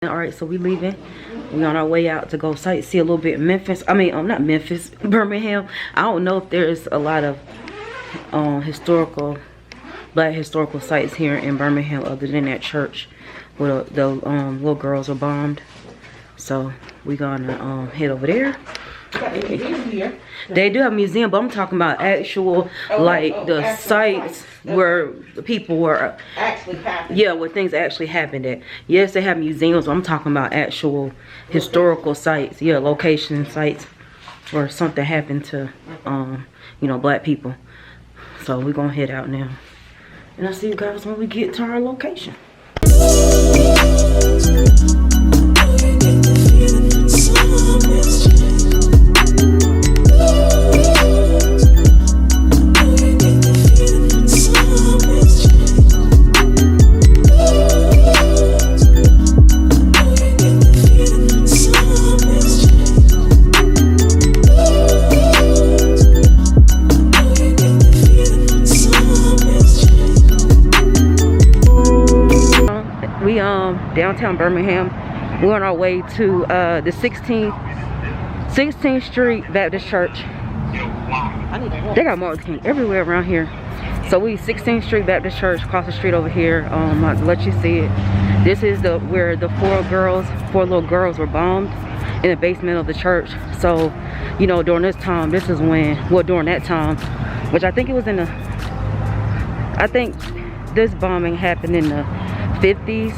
All right, so we leaving. We on our way out to go sightsee a little bit in Memphis. I mean, not Memphis, Birmingham. I don't know if there's a lot of black historical sites here in Birmingham other than that church where the little girls were bombed. So we gonna head over there. They do have a museum, but I'm talking about actual the sites where the people were actually happened. Yeah, where things actually happened at. Yes, they have museums, but I'm talking about actual historical sites. Yeah, location sites where something happened to you know, black people. So we're gonna head out now. And I'll see you guys when we get to our location. We downtown Birmingham. We're on our way to the 16th Street Baptist Church. They got Martin King everywhere around here. So we 16th Street Baptist Church, across the street over here. I'll let you see it. This is where the four little girls were bombed in the basement of the church. So, you know, during this time, this is when, well, during that time, which I think it was in the, I think this bombing happened in the 50s,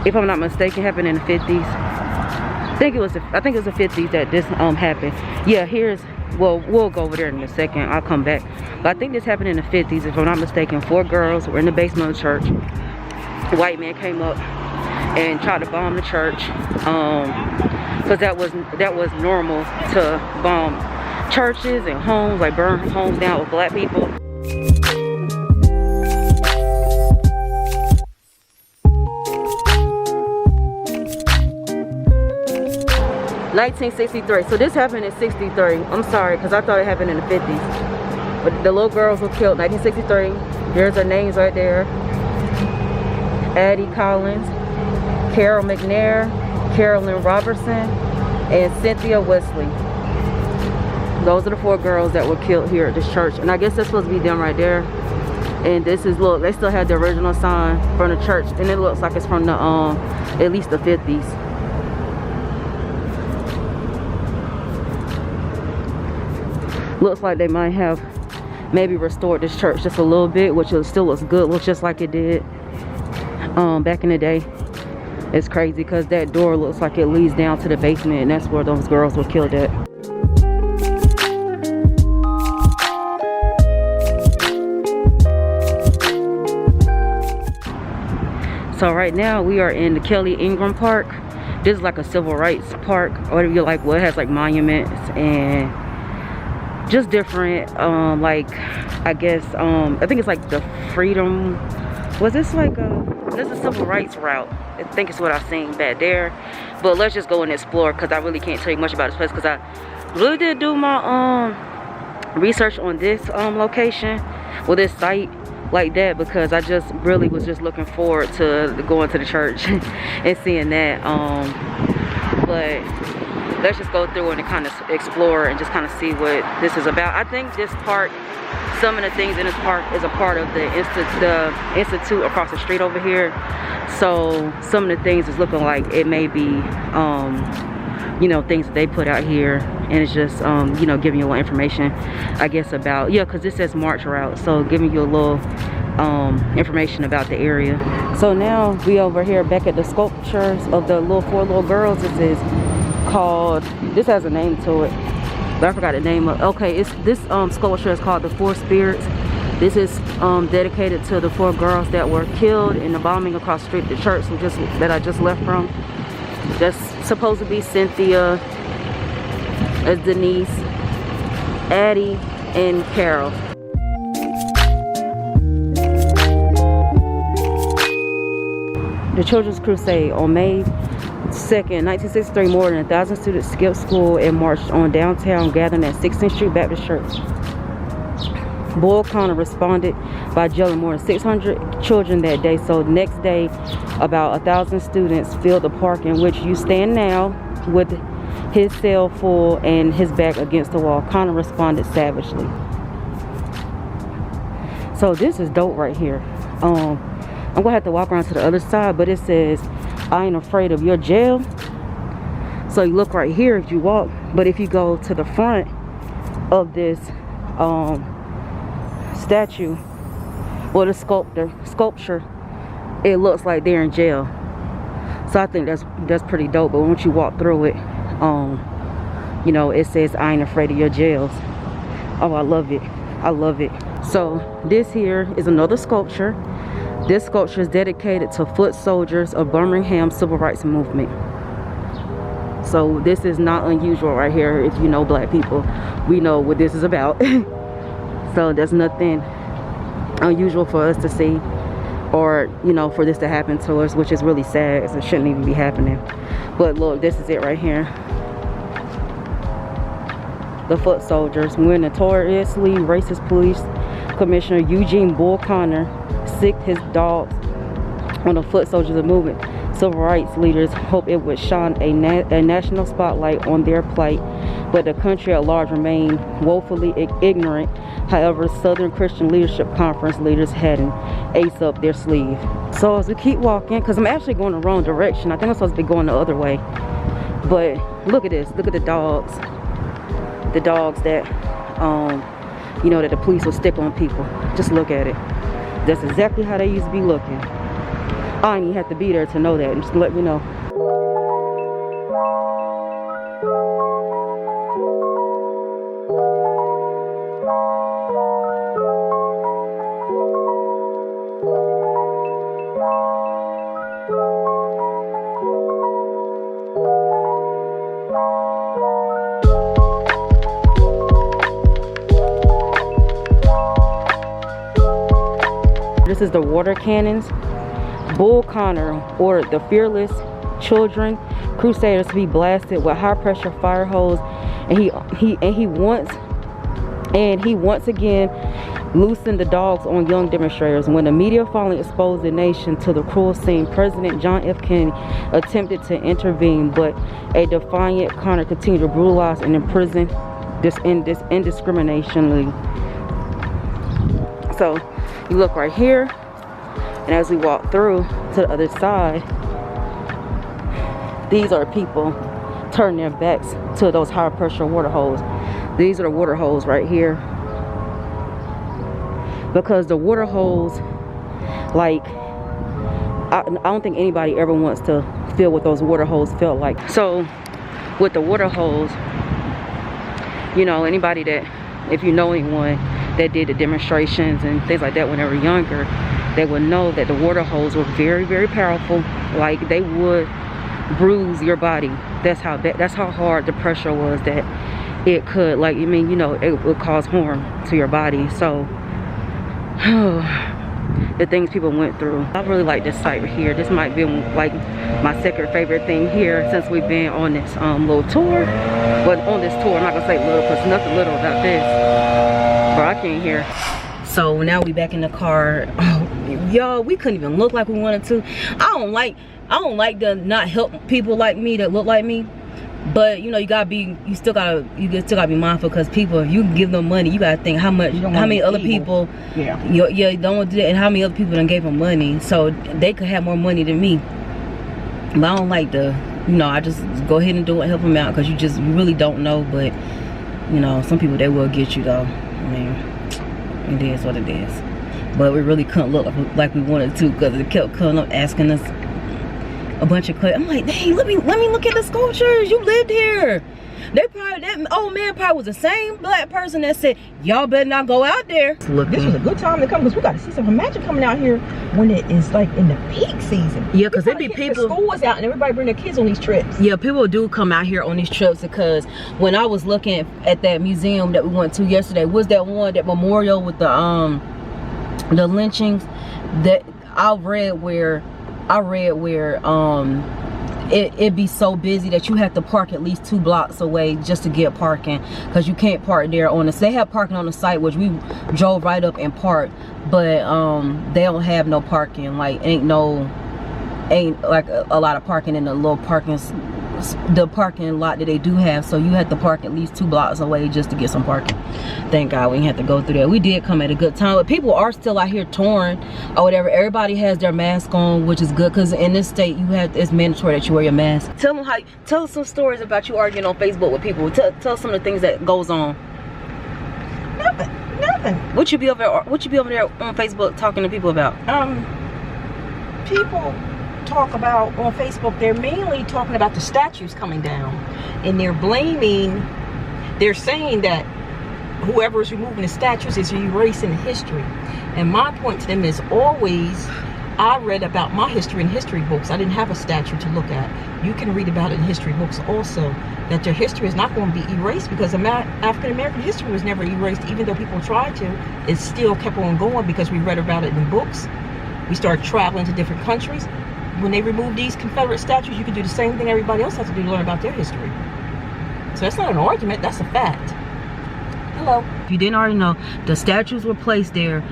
if I'm not mistaken. Happened in the 50s. I think it was the 50s that this happened. Yeah, well, we'll go over there in a second. I'll come back. But I think this happened in the 50s, if I'm not mistaken. 4 girls were in the basement of the church. A white man came up and tried to bomb the church, because that was normal to bomb churches and homes, like burn homes down with black people. 1963. So this happened in 63. I'm sorry, because I thought it happened in the 50s. But the little girls were killed 1963. There's their names right there. Addie Collins, Carol McNair, Carolyn Robertson, and Cynthia Wesley. Those are the 4 girls that were killed here at this church. And I guess that's supposed to be them right there. And this is, look, they still have the original sign from the church. And it looks like it's from the, at least the 50s. Looks like they might have maybe restored this church just a little bit, which still looks good. Looks just like it did back in the day. It's crazy because that door looks like it leads down to the basement, and that's where those girls were killed at. So right now we are in the Kelly Ingram Park. This is like a civil rights park, or whatever you like. Well, it has like monuments and just different, like, I guess, I think it's like the freedom, was this like this is a civil rights route. I think it's what I've seen back there. But let's just go and explore, because I really can't tell you much about this place, because I really did do my research on this location, well, this site like that, because I just really was just looking forward to going to the church and seeing that. But let's just go through and kind of explore and just kind of see what this is about. I think this park, some of the things in this park is a part of the institute across the street over here. So some of the things is looking like it may be, you know, things that they put out here. And it's just, you know, giving you a little information, I guess, about, yeah, because this says March route. So giving you a little information about the area. So now we over here back at the sculptures of the 4 little girls. This is called, this has a name to it, but I forgot the name of. Okay, it's this sculpture is called the 4 Spirits. This is dedicated to the 4 girls that were killed in the bombing across the street, the church that I just left from. That's supposed to be Cynthia, Denise, Addie, and Carol. The Children's Crusade on May 2nd, 1963, more than 1,000 students skipped school and marched on downtown, gathering at 16th Street Baptist Church. Bull Connor responded by jailing more than 600 children that day. So next day, about 1,000 students filled the park in which you stand now with his cell full and his back against the wall. Connor responded savagely. So this is dope right here. I'm gonna have to walk around to the other side, but it says, "I ain't afraid of your jail." So you look right here if you walk, but if you go to the front of this statue or the sculpture, it looks like they're in jail. So I think that's pretty dope. But once you walk through it, you know, it says, "I ain't afraid of your jails." Oh, I love it. I love it. So this here is another sculpture. This sculpture is dedicated to foot soldiers of Birmingham's civil rights movement. So this is not unusual right here. If you know black people, we know what this is about. So there's nothing unusual for us to see, or you know, for this to happen to us, which is really sad. So it shouldn't even be happening. But look, this is it right here. The foot soldiers. When notoriously racist police commissioner Eugene Bull Connor sicked his dogs on the foot soldiers of the movement, civil rights leaders hoped it would shine a national spotlight on their plight, but the country at large remained woefully ignorant. However, Southern Christian Leadership Conference leaders had an ace up their sleeve. So as we keep walking, because I'm actually going the wrong direction. I think I'm supposed to be going the other way. But look at this. Look at the dogs. The dogs that, you know, that the police will stick on people. Just look at it. That's exactly how they used to be looking. I didn't even have to be there to know that. Just let me know. This is the water cannons. Bull Connor ordered the fearless children crusaders to be blasted with high pressure fire hose, and he once again loosened the dogs on young demonstrators. When the media finally exposed the nation to the cruel scene, President John F. Kennedy attempted to intervene, but a defiant Connor continued to brutalize and imprison indiscriminately. So you look right here, and as we walk through to the other side, these are people turning their backs to those high pressure water holes. These are the water holes right here, because the water holes, like, I don't think anybody ever wants to feel what those water holes felt like. So with the water holes, you know, anybody that, if you know anyone that did the demonstrations and things like that when they were younger, they would know that the water holes were very, very powerful. Like, they would bruise your body. That's how hard the pressure was, that it could, like, I mean, you know, it would cause harm to your body. So the things people went through. I really like this site right here. This might be like my second favorite thing here since we've been on this little tour. But on this tour, I'm not gonna say little, because nothing little about this. Bro, I can't hear. So now we back in the car. Oh, y'all, we couldn't even look like we wanted to. I don't like to not help people like me that look like me. But you know, you still gotta be mindful, because people, if you give them money, you gotta think how many other people, you don't want to do that, and how many other people done gave them money, so they could have more money than me. But I don't like to, you know, I just go ahead and do it, help them out, because you really don't know. But you know, some people, they will get you though. I mean, it is what it is. But we really couldn't look like we wanted to, because it kept coming up asking us a bunch of questions. I'm like, dang, let me look at the sculptures. You lived here. That old man probably was the same black person that said, y'all better not go out there. This was a good time to come, because we got to see some magic coming out here when it is like in the peak season. Yeah, because it be people. The school was out and everybody bring their kids on these trips. Yeah, people do come out here on these trips, because when I was looking at that museum that we went to yesterday, was that memorial with the lynchings, that I read where it'd be so busy that you have to park at least 2 blocks away just to get parking, because you can't park there on the, they have parking on the site, which we drove right up and parked, but they don't have no parking, like ain't like a lot of parking in the little the parking lot that they do have, so you have to park at least 2 blocks away just to get some parking. Thank God we didn't have to go through that. We did come at a good time, but people are still out here touring or whatever. Everybody has their mask on, which is good, because in this state you have, it's mandatory that you wear your mask. Tell us some stories about you arguing on Facebook with people. Tell us some of the things that goes on. Nothing. What you be over there on Facebook talking to people about? People talk about on Facebook, they're mainly talking about the statues coming down, and they're saying that whoever is removing the statues is erasing history. And my point to them is always, I read about my history in history books. I didn't have a statue to look at. You can read about it in history books also, that their history is not going to be erased, because African American history was never erased. Even though people tried to, it still kept on going because we read about it in books. We started traveling to different countries. When they remove these Confederate statues, you can do the same thing everybody else has to do to learn about their history. So that's not an argument, that's a fact. Hello. If you didn't already know, the statues were placed there.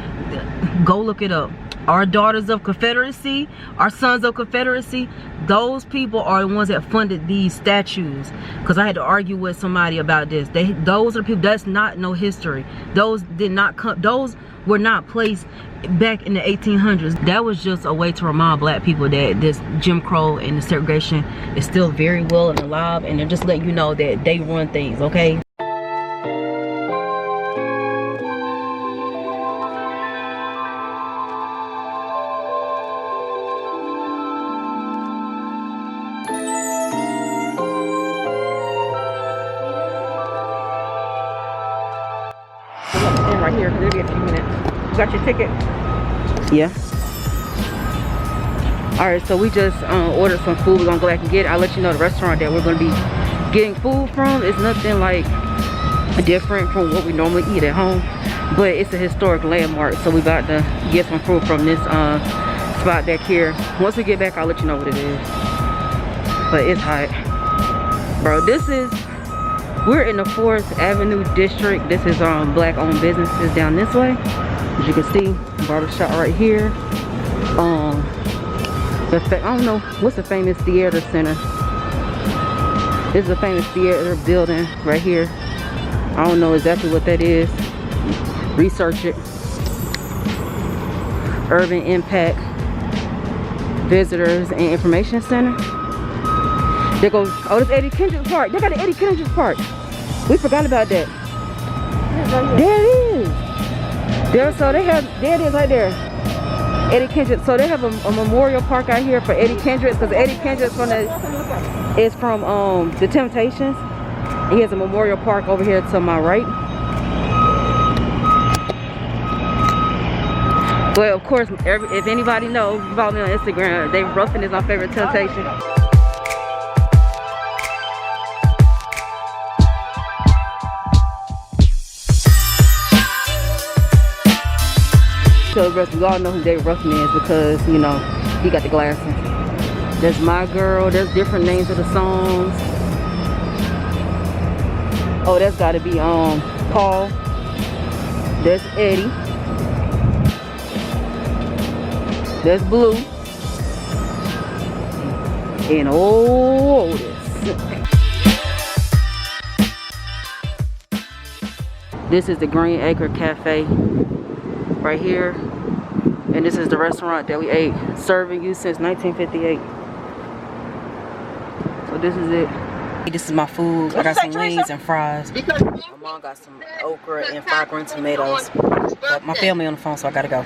Go look it up. Our daughters of Confederacy, our sons of Confederacy, those people are the ones that funded these statues. Because I had to argue with somebody about this. Those are the people, that's not no history. Those did not come, those were not placed back in the 1800s. That was just a way to remind black people that this Jim Crow and the segregation is still very well and alive, and they're just letting you know that they run things, okay? Right here, it'll be a few minutes. You got your ticket? Yeah. Alright, so we just ordered some food. We're gonna go back and get it. I'll let you know the restaurant that we're gonna be getting food from. It's nothing like different from what we normally eat at home, but it's a historic landmark, so we about to get some food from this spot back here. Once we get back, I'll let you know what it is. But it's hot, bro. We're in the 4th Avenue district. This is black owned businesses down this way. As you can see, barbershop right here. I don't know, what's the famous theater center? This is a famous theater building right here. I don't know exactly what that is. Research it. Urban Impact Visitors and Information Center. There goes, oh, this Eddie Kendricks Park. They got the Eddie Kendricks Park. We forgot about that. There it is. There it is right there. Eddie Kendricks. So they have a memorial park out here for Eddie Kendricks, because Eddie Kendricks is from the Temptations. He has a memorial park over here to my right. But of course, if anybody knows, follow me on Instagram. Dave Ruffin is my favorite Temptation. We all know who Dave Ruffin is, because you know he got the glasses. There's My Girl. There's different names of the songs. Oh, that's got to be Paul. There's Eddie. There's Blue. And Otis. This is the Green Acre Cafe right here, and this is the restaurant that we ate, serving you since 1958. So this is it. This is my food. I got some wings and fries. My mom got some okra and fried green tomatoes. But my family on the phone, so I gotta go.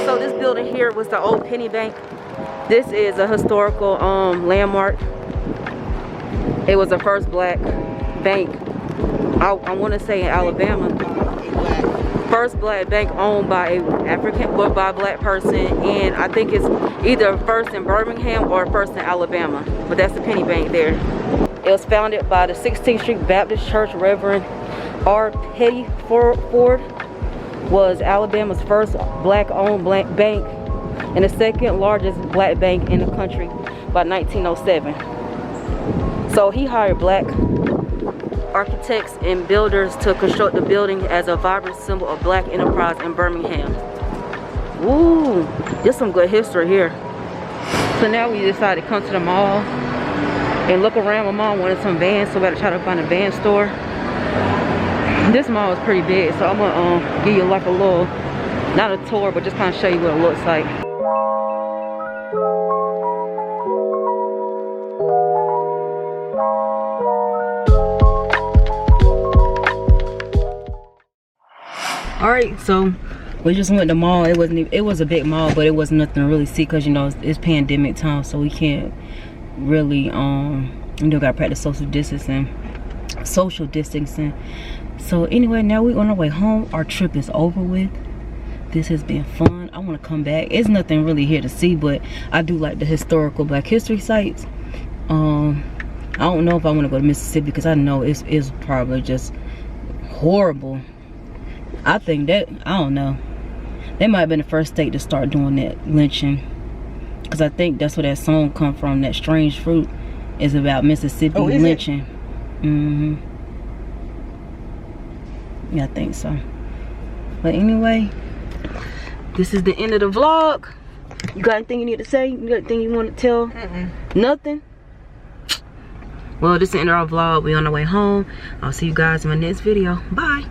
So this building here was the old penny bank. This is a historical landmark. It was the first black bank, I want to say in Alabama. First black bank owned by a black person, and I think either first in Birmingham or first in Alabama. But that's the penny bank there. It was founded by the 16th Street Baptist Church. Reverend R. Petty Ford was Alabama's first black-owned bank and the second largest black bank in the country by 1907. So he hired black architects and builders to construct the building as a vibrant symbol of black enterprise in Birmingham. Ooh, there's some good history here. So now we decided to come to the mall and look around. My mom wanted some vans, so we had to try to find a van store. This mall is pretty big, so I'm gonna give you like a little, not a tour, but just kind of show you what it looks like. All right, so we just went to the mall. It was a big mall, but it wasn't nothing to really see because, you know, it's pandemic time, so we can't really you know, gotta practice social distancing. So anyway, now we're on our way home. Our trip is over with. This has been fun. I want to come back. It's nothing really here to see, but I do like the historical black history sites. I don't know if I want to go to Mississippi because I know it's probably just horrible. I think that, I don't know, they might have been the first state to start doing that lynching, because I think that's where that song come from. That Strange Fruit is about Mississippi lynching. Yeah, I think so. But anyway, this is the end of the vlog. You got anything you need to say? You got anything you want to tell? Nothing? Well, this is the end of our vlog. We're on our way home. I'll see you guys in my next video. Bye.